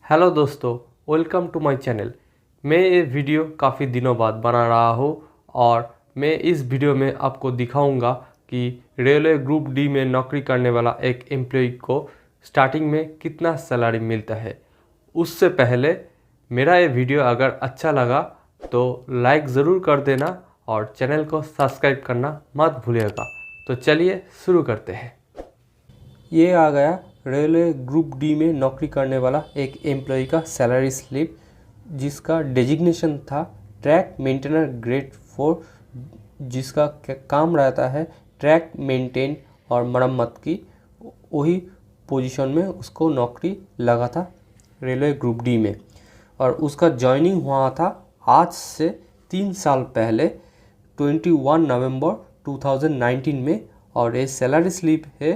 Hello दोस्तों, welcome to my channel. मैं ये वीडियो काफ़ी दिनों बाद बना रहा हूँ और मैं इस वीडियो में आपको दिखाऊंगा कि रेलवे ग्रुप डी में नौकरी करने वाला एक एम्प्लॉय को स्टार्टिंग में कितना सैलरी मिलता है। उससे पहले मेरा ये वीडियो अगर अच्छा लगा तो लाइक ज़रूर कर देना और चैनल को सब्सक्राइब करना मत भूलिएगा। तो चलिए शुरू करते हैं। ये आ गया रेलवे ग्रुप डी में नौकरी करने वाला एक एम्प्लॉय का सैलरी स्लिप, जिसका डेजिग्नेशन था ट्रैक मेंटेनर ग्रेड 4, जिसका काम रहता है ट्रैक मेंटेन और मरम्मत की। वही पोजीशन में उसको नौकरी लगा था रेलवे ग्रुप डी में, और उसका जॉइनिंग हुआ था आज से 3 साल पहले 21 नवंबर 2019 में। और ये सैलरी स्लिप है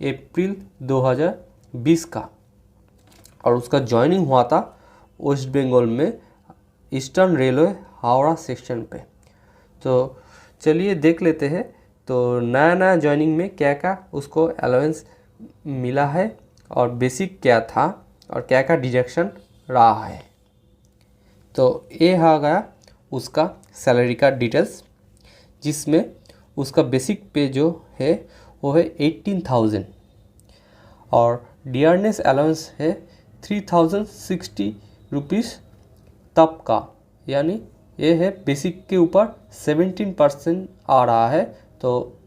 अप्रैल 2020 का, और उसका जॉइनिंग हुआ था वेस्ट बंगाल में ईस्टर्न रेलवे हावड़ा सेक्शन पे। तो चलिए देख लेते हैं तो नया जॉइनिंग में क्या क्या उसको अलाउंस मिला है और बेसिक क्या था और क्या क्या डिडक्शन रहा है। तो ये आ गया उसका सैलरी का डिटेल्स, जिसमें उसका बेसिक पे जो है वो है 18,000 और डियरनेस अलाउंस है 3,060 रुपीज़ तब का, यानी ये है बेसिक के ऊपर 17% आ रहा है। तो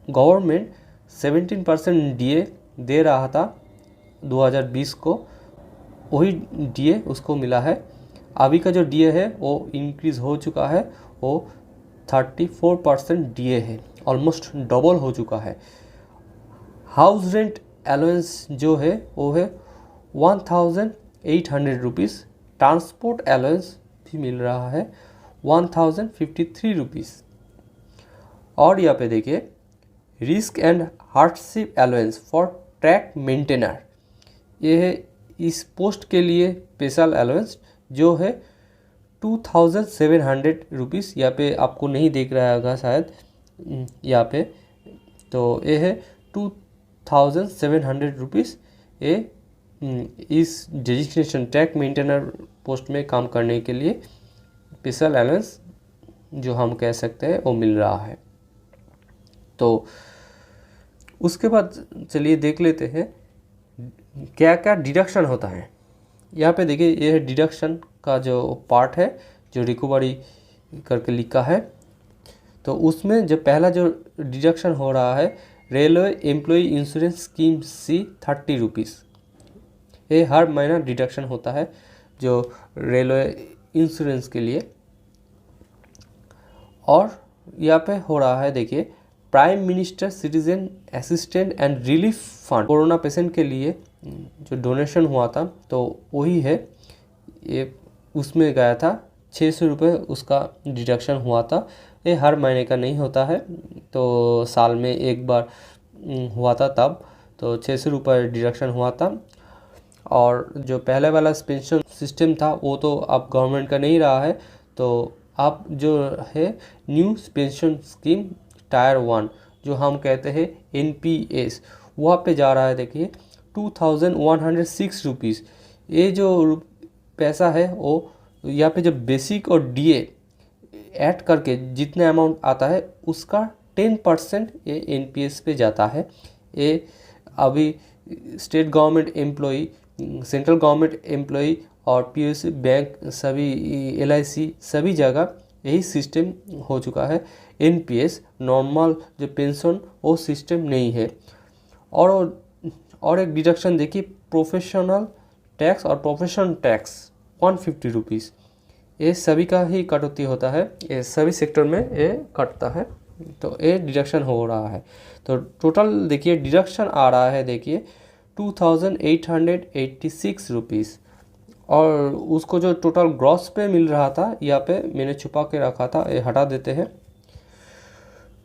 गवर्नमेंट 17% डीए दे रहा था 2020 को, वही डीए उसको मिला है। अभी का जो डीए है वो इंक्रीज़ हो चुका है, वो 34% डीए है, ऑलमोस्ट डबल हो चुका है। हाउस रेंट अलाउंस जो है वो है 1,800 रुपीज़। ट्रांसपोर्ट अलाउंस भी मिल रहा है 1,053 रुपीज़। और यहाँ पे देखिए risk and hardship allowance for track maintainer, ये है इस पोस्ट के लिए स्पेशल अलाउंस जो है 2,700 रुपीज़। यहाँ पे आपको नहीं दिख रहा होगा शायद यहाँ पे, तो ये है 2,700 रुपीज़। ये इस डेजिग्नेशन ट्रैक मेंटेनर पोस्ट में काम करने के लिए स्पेशल अलाउंस जो हम कह सकते हैं वो मिल रहा है। तो उसके बाद चलिए देख लेते हैं क्या क्या डिडक्शन होता है। यहाँ पे देखिए ये डिडक्शन का जो पार्ट है जो रिकवरी करके लिखा है, तो उसमें जो पहला जो डिडक्शन हो रहा है रेलवे एम्प्लॉय इंश्योरेंस स्कीम सी 30 रुपीज़। ये हर महीना डिडक्शन होता है जो रेलवे इंश्योरेंस के लिए। और यहाँ पे हो रहा है देखिए prime minister citizen assistant and relief fund, corona patient के लिए जो डोनेशन हुआ था तो वही है, ये उसमें गया था 600 रुपये उसका डिडक्शन हुआ था। ये हर महीने का नहीं होता है, तो साल में एक बार हुआ था तब, तो 600 रुपये डिडक्शन हुआ था। और जो पहले वाला पेंशन सिस्टम था वो तो अब गवर्नमेंट का नहीं रहा है, तो अब जो है न्यू पेंशन स्कीम टायर 1 जो हम कहते हैं NPS, वहाँ पे जा रहा है देखिए 2,106 रुपीज़। ये जो पैसा है वो यहाँ पे जो बेसिक और डीए ऐड करके जितने अमाउंट आता है उसका 10% ये NPS पे जाता है। ये अभी state government employee, central government employee और PSU बैंक सभी LIC सभी जगह यही सिस्टम हो चुका है। NPS नॉर्मल जो पेंशन वो सिस्टम नहीं है। और एक डिडक्शन देखिए प्रोफेशनल टैक्स और प्रोफेशन टैक्स 150 रुपीज़। ये सभी का ही कटौती होता है, ये सभी सेक्टर में ये कटता है, तो ये डिडक्शन हो रहा है। तो टोटल देखिए डिडक्शन आ रहा है देखिए 2,886 रुपीज़। और उसको जो टोटल ग्रॉस पे मिल रहा था, यहाँ पे मैंने छुपा के रखा था, ये हटा देते हैं,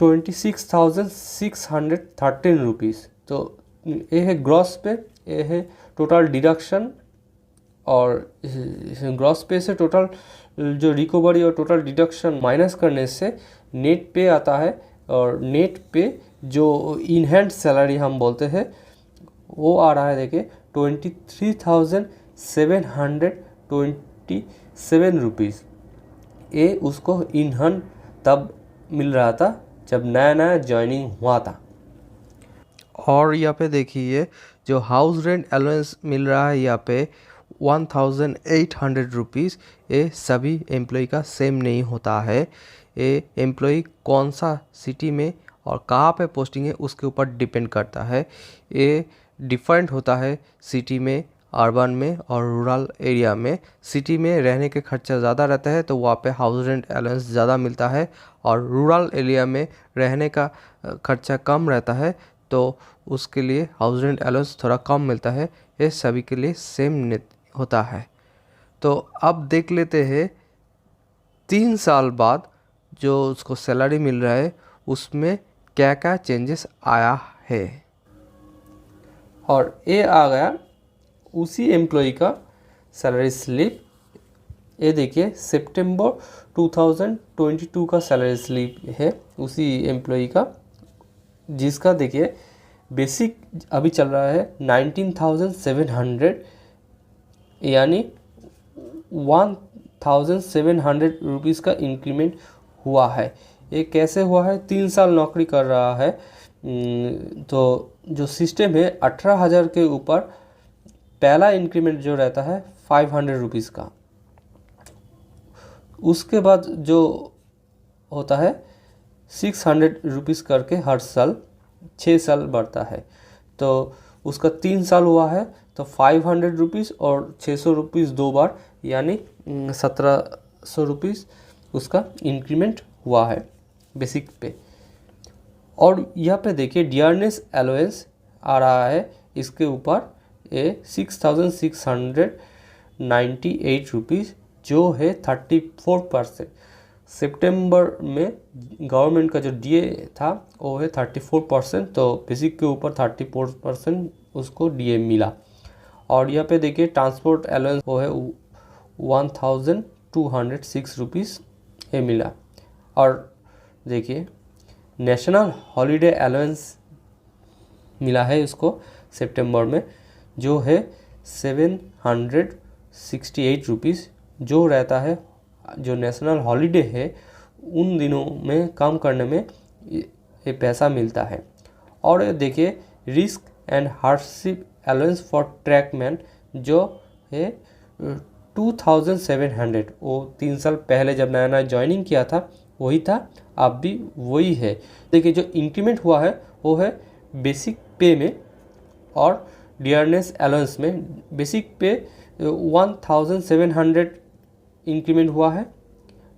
26,613 रुपीज़। तो ये है ग्रॉस पे, ये है टोटल डिडक्शन। और ग्रॉस पे से टोटल जो रिकवरी और टोटल डिडक्शन माइनस करने से नेट पे आता है, और नेट पे जो इन हैंड सैलरी हम बोलते हैं वो आ रहा है देखिए 23,600 727 रुपीज़। ये उसको इन हैंड तब मिल रहा था जब नया नया ज्वाइनिंग हुआ था। और यहाँ पे देखिए जो हाउस रेंट अलाउंस मिल रहा है यहाँ पे 1800 रुपीज़, ये सभी एम्प्लॉय का सेम नहीं होता है। ये एम्प्लॉय कौन सा सिटी में और कहाँ पे पोस्टिंग है उसके ऊपर डिपेंड करता है। ये डिफरेंट होता है सिटी में, अर्बन में और रूरल एरिया में। सिटी में रहने के खर्चा ज़्यादा रहता है तो वहाँ पे हाउस रेंट अलाउंस ज़्यादा मिलता है, और रूरल एरिया में रहने का खर्चा कम रहता है तो उसके लिए हाउस रेंट अलाउंस थोड़ा कम मिलता है। ये सभी के लिए सेम होता है। तो अब देख लेते हैं 3 साल बाद जो उसको सैलरी मिल रहा है उसमें क्या क्या चेंजेस आया है। और ये आ गया उसी एम्प्लॉय का सैलरी स्लिप। ये देखिए सितंबर 2022 का सैलरी स्लिप है उसी एम्प्लॉय का, जिसका देखिए बेसिक अभी चल रहा है 19,700, यानी 1,700 रुपीज़ का इंक्रीमेंट हुआ है। ये कैसे हुआ है? 3 साल नौकरी कर रहा है तो जो सिस्टम है 18,000 के ऊपर पहला इंक्रीमेंट जो रहता है 500 रुपीज़ का, उसके बाद जो होता है 600 रुपीज़ करके हर साल 6 साल बढ़ता है। तो उसका 3 साल हुआ है तो 500 रुपीज़ और 600 रुपीज़ 2 बार, यानी 1700 रुपीज़ उसका इंक्रीमेंट हुआ है बेसिक पे। और यहाँ पे देखिए डियरनेस अलाउंस आ रहा है इसके ऊपर, ये 6,698 रुपीज़ जो है 34%। सितंबर में गवर्नमेंट का जो डीए था वो है 34%, तो बेसिक के ऊपर 34% उसको डीए मिला। और यहाँ पे देखिए ट्रांसपोर्ट अलाउंस वो है 1,206 रुपीज़ ये मिला। और देखिए नेशनल हॉलीडे अलाउंस मिला है इसको सितंबर में, जो है 768 रुपीज़, जो रहता है जो नेशनल हॉलीडे है उन दिनों में काम करने में ये पैसा मिलता है। और देखिए risk and hardship allowance for trackman जो है 2,700, वो 3 साल पहले जब नया नया ज्वाइनिंग किया था वही था, अब भी वही है। देखिए जो इंक्रीमेंट हुआ है वो है बेसिक पे में और डियरनेस अलाउंस में। बेसिक पे 1,700 इंक्रीमेंट हुआ है,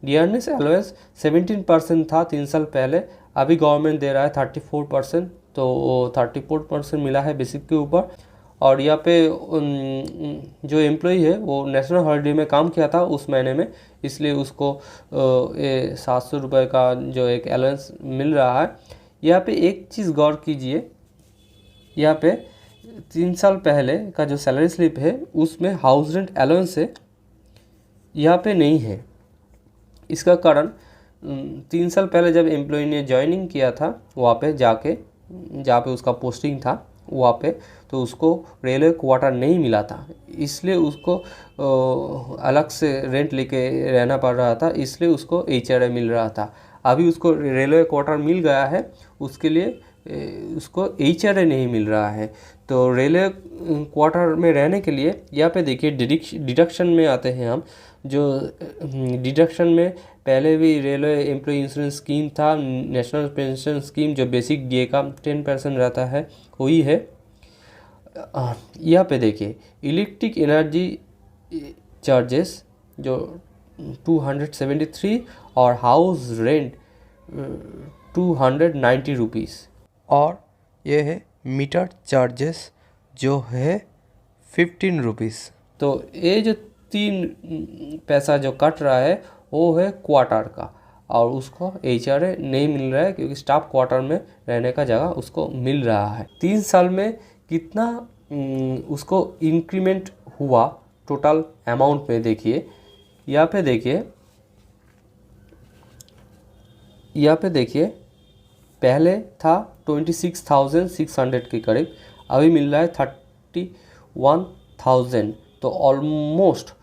डियरनेस अलाउंस 17% था 3 साल पहले, अभी गवर्नमेंट दे रहा है 34%, तो 34% मिला है बेसिक के ऊपर। और यहाँ पे जो एम्प्लॉय है वो नेशनल हॉलीडे में काम किया था उस महीने में, इसलिए उसको 700 रुपये का जो एक अलाउंस मिल रहा है। यहाँ पे एक चीज़ गौर कीजिए, यहाँ पे 3 साल पहले का जो सैलरी स्लिप है उसमें हाउस रेंट अलाउंस है, यहाँ पे नहीं है। इसका कारण 3 साल पहले जब एम्प्लॉय ने ज्वाइनिंग किया था वहाँ पे जाके, जहाँ पे उसका पोस्टिंग था वहाँ पे, तो उसको रेलवे क्वार्टर नहीं मिला था, इसलिए उसको अलग से रेंट लेके रहना पड़ रहा था, इसलिए उसको HRA मिल रहा था। अभी उसको रेलवे क्वार्टर मिल गया है, उसके लिए उसको HRA नहीं मिल रहा है। तो रेलवे क्वार्टर में रहने के लिए यहाँ पे देखिए डिडक्शन में आते हैं हम, जो डिडक्शन में पहले भी रेलवे एम्प्लॉय इंश्योरेंस स्कीम था, नेशनल पेंशन स्कीम जो बेसिक डीए का 10% रहता है वही है। यहाँ पे देखिए इलेक्ट्रिक एनर्जी चार्जेस जो 273 और हाउस रेंट 290 रुपीज़, और ये है मीटर चार्जेस जो है 15 रुपीज़। तो ये जो 3 पैसा जो कट रहा है वो है क्वार्टर का, और उसको HRA नहीं मिल रहा है क्योंकि स्टाफ क्वार्टर में रहने का जगह उसको मिल रहा है। 3 साल में कितना उसको इंक्रीमेंट हुआ टोटल अमाउंट में देखिए, यहाँ पे देखिए पहले था 26,600 के करीब, अभी मिल रहा है 31,000, तो ऑलमोस्ट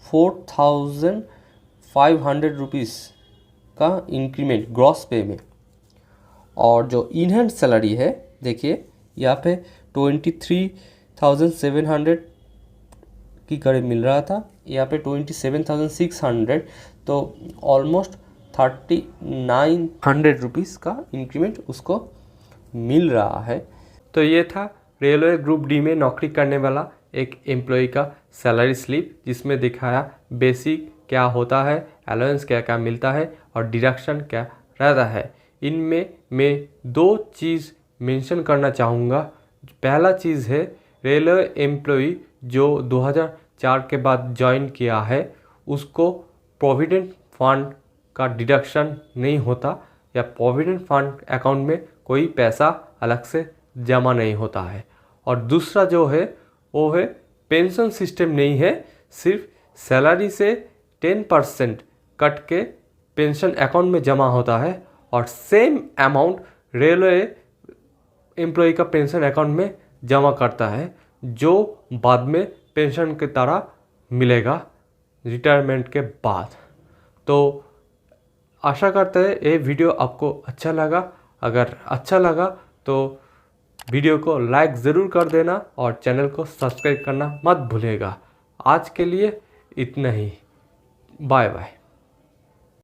4,500 रुपीज़ का इंक्रीमेंट ग्रॉस पे में। और जो इन हैंड सैलरी है देखिए यहाँ पे 23,700 की करीब मिल रहा था, यहाँ पे 27,600, तो ऑलमोस्ट 3,900 रुपीज़ का इंक्रीमेंट उसको मिल रहा है। तो ये था रेलवे ग्रुप डी में नौकरी करने वाला एक एम्प्लॉय का सैलरी स्लिप, जिसमें दिखाया बेसिक क्या होता है, अलाउंस क्या क्या मिलता है और डिडक्शन क्या रहता है। इनमें मैं 2 चीज़ मेंशन करना चाहूँगा। पहला चीज़ है रेलवे एम्प्लॉय जो 2004 के बाद ज्वाइन किया है उसको प्रोविडेंट फंड का डिडक्शन नहीं होता, या प्रोविडेंट फंड अकाउंट में कोई पैसा अलग से जमा नहीं होता है। और दूसरा जो है वो है पेंशन सिस्टम नहीं है, सिर्फ सैलरी से 10% कट के पेंशन अकाउंट में जमा होता है और सेम अमाउंट रेलवे एम्प्लॉय का पेंशन अकाउंट में जमा करता है, जो बाद में पेंशन की तरह मिलेगा रिटायरमेंट के बाद। तो आशा करते हैं ये वीडियो आपको अच्छा लगा। अगर अच्छा लगा तो वीडियो को लाइक ज़रूर कर देना और चैनल को सब्सक्राइब करना मत भूलिएगा। आज के लिए इतना ही, बाय बाय।